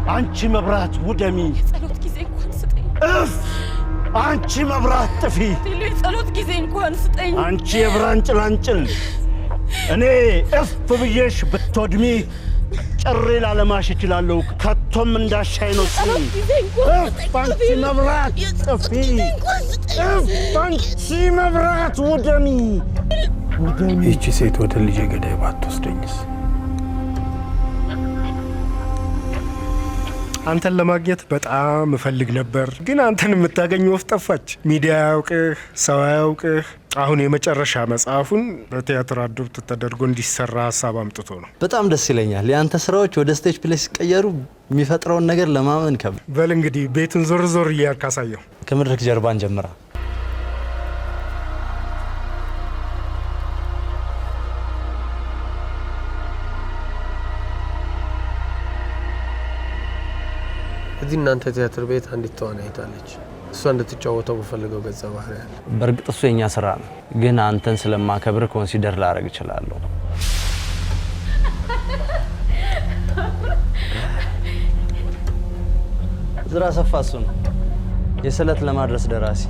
አንቺ መብራት ውደሚ የጸሎት ጊዜ እንኳን ስጠኝ እፍ አንቺ መብራት ጥፊ የጸሎት ጊዜ እንኳን ስጠኝ አንቺ የብርሃን ጭላንጭል እኔ እፍ ብዬሽ ብትወድሚ ጨሬ ላለማሽ እችላለሁ ከቶም እንዳሻይ ነው እፍ አንቺ መብራት ጥፊ እፍ አንቺ መብራት ውደሚ ይቺ ሴት ወደ ልጄ ገዳይ ባትወስደኝስ? አንተን ለማግኘት በጣም እፈልግ ነበር፣ ግን አንተን የምታገኝ ወፍ ጠፋች። ሚዲያ ያውቅህ፣ ሰው ያውቅህ። አሁን የመጨረሻ መጽሐፉን በቲያትር አዶፕት ተደርጎ እንዲሰራ ሀሳብ አምጥቶ ነው። በጣም ደስ ይለኛል። የአንተ ስራዎች ወደ ስቴጅ ፕሌይ ሲቀየሩ የሚፈጥረውን ነገር ለማመን ከብድ። በል እንግዲህ ቤቱን ዞር ዞር እያልክ አሳየው። ከመድረክ ጀርባን ጀምራ እዚህ እናንተ ቲያትር ቤት አንዲት ተዋናይት አለች። እሷ እንድትጫወተው በፈልገው ገጸ ባህሪ አለ። በእርግጥ እሱ የኛ ስራ ነው፣ ግን አንተን ስለማከብር ኮንሲደር ላደርግ እችላለሁ። ዝራ ሰፋ እሱ ነው የስለት ለማድረስ ደራሲ።